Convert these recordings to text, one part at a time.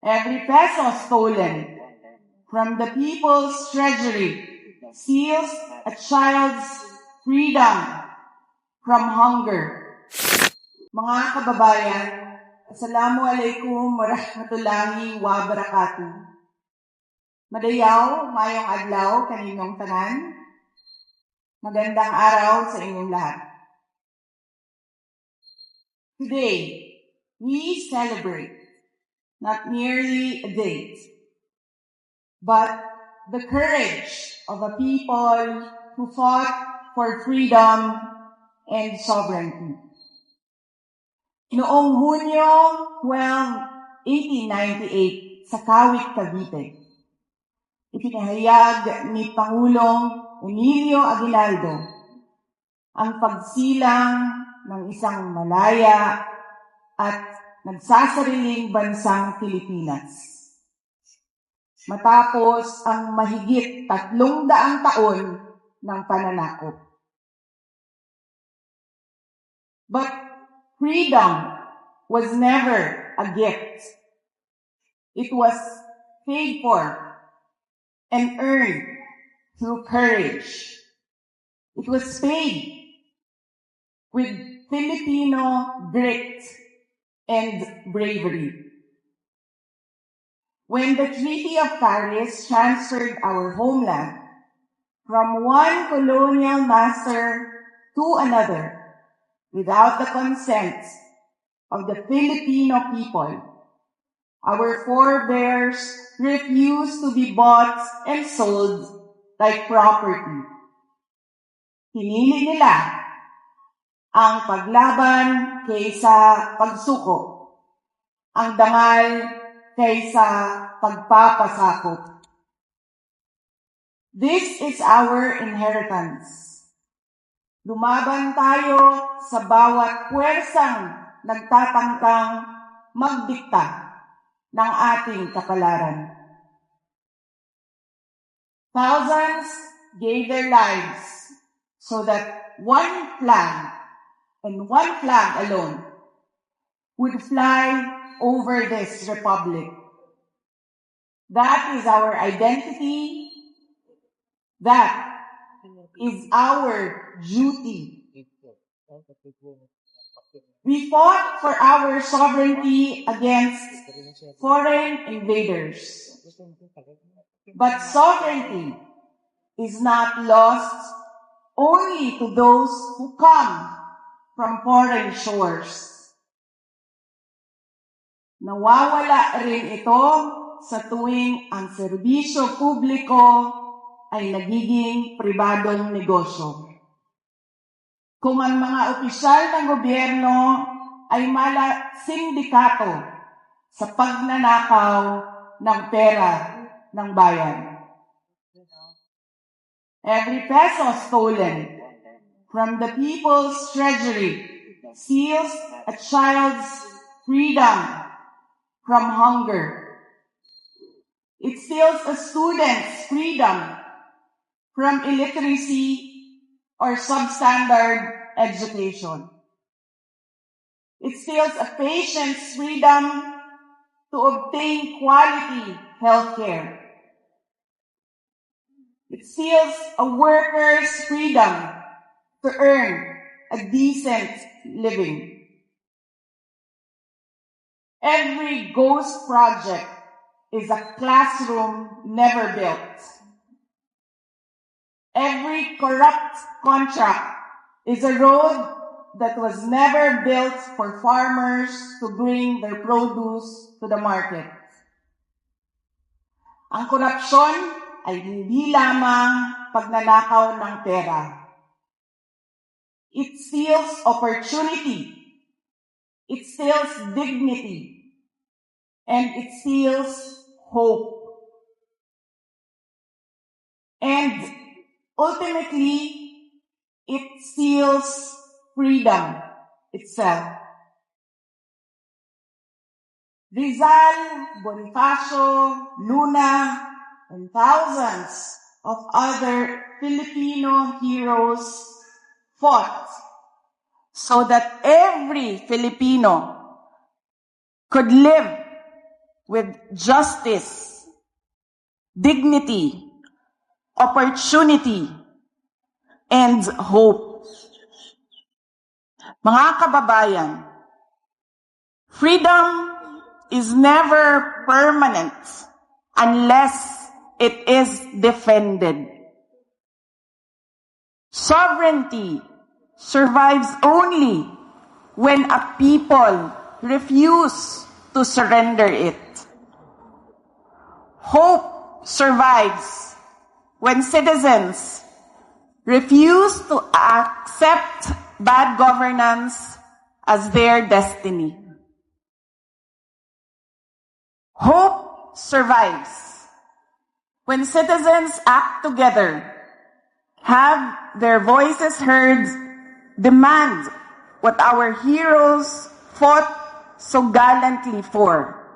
Every peso stolen from the people's treasury steals a child's freedom from hunger. Mga kababayan, Assalamualaikum warahmatullahi wabarakatuh. Madayaw, mayong adlaw kaninyong tanan. Magandang araw sa inyong lahat. Today, we celebrate not merely a date, but the courage of a people who fought for freedom and sovereignty. Noong Hunyo 12, 1898, sa Kawit, Cavite, ipinahayag ni Pangulong Emilio Aguinaldo ang pagsilang ng isang malaya at nagsasariling bansang Pilipinas. Matapos ang mahigit 300 taon ng pananakop. But freedom was never a gift. It was paid for and earned through courage. It was paid with Filipino grit and bravery. When the Treaty of Paris transferred our homeland from one colonial master to another, without the consent of the Filipino people, our forebears refused to be bought and sold like property. Pinili nila ang paglaban kaysa pagsuko, ang dangal kaysa pagpapasakop. This is our inheritance. Lumaban tayo sa bawat puwersang nagtatangkang magdikta ng ating kapalaran. Thousands gave their lives so that one flag and one flag alone would fly over this republic. That is our identity. That is our duty. We fought for our sovereignty against foreign invaders. But sovereignty is not lost only to those who come from foreign shores. Nawawala rin ito sa tuwing ang serbisyo publiko ay nagiging pribadong negosyo. Kung ang mga opisyal ng gobyerno ay mala sindikato sa pagnanakaw ng pera ng bayan. Every peso stolen from the people's treasury steals a child's freedom from hunger. It steals a student's freedom from illiteracy or substandard education. It steals a patient's freedom to obtain quality healthcare. It steals a worker's freedom to earn a decent living. Every ghost project is a classroom never built. Every corrupt contract is a road that was never built for farmers to bring their produce to the market. Ang korupsyon ay hindi lamang pagnanakaw ng pera. It steals opportunity. It steals dignity. And it steals hope. And ultimately, it steals freedom itself. Rizal, Bonifacio, Luna, and thousands of other Filipino heroes fought so that every Filipino could live with justice, dignity, opportunity, and hope. Mga kababayan, freedom is never permanent unless it is defended. Sovereignty survives only when a people refuse to surrender it. Hope survives when citizens refuse to accept bad governance as their destiny. Hope survives when citizens act together, have their voices heard, demand what our heroes fought so gallantly for.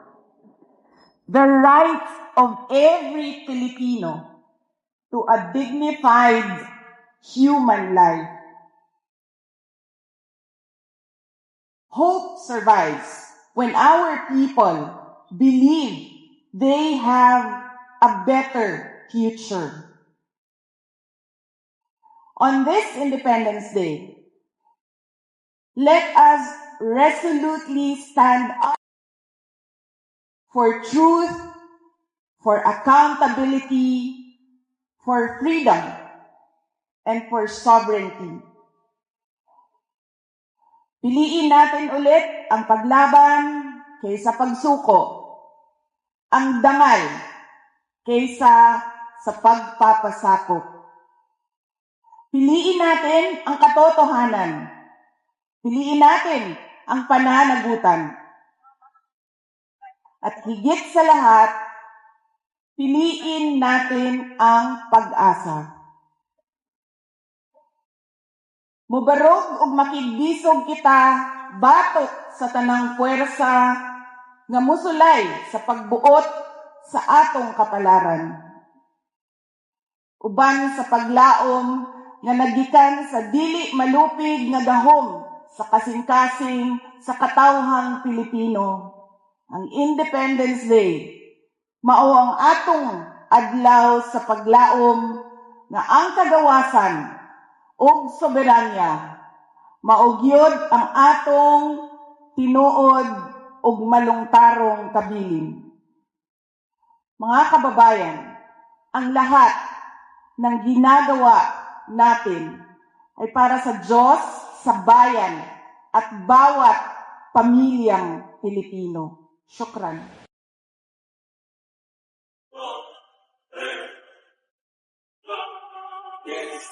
The right of every Filipino to a dignified human life. Hope survives when our people believe they have a better future. On this Independence Day, let us resolutely stand up for truth, for accountability, for freedom, and for sovereignty. Piliin natin ulit ang paglaban kaysa pagsuko, ang dangal kaysa sa pagpapasakop. Piliin natin ang katotohanan. Piliin natin ang pananagutan. At higit sa lahat, piliin natin ang pag-asa. Mubarog ug makigbisog kita batok sa tanang puwersa nga musulay sa pagbuot sa atong kapalaran. Uban sa paglaom nga nagikan sa dili malupig nga gahom sa kasing-kasing sa katawhang Pilipino. Ang Independence Day mao ang atong adlaw sa paglaom nga ang kagawasan ug soberanya maugyod ang atong tinuod ug malungtarong kabilin. Mga kababayan, ang lahat ng ginagawa natin ay para sa Diyos, sa bayan, at bawat pamilyang Pilipino. Syukran. Yes.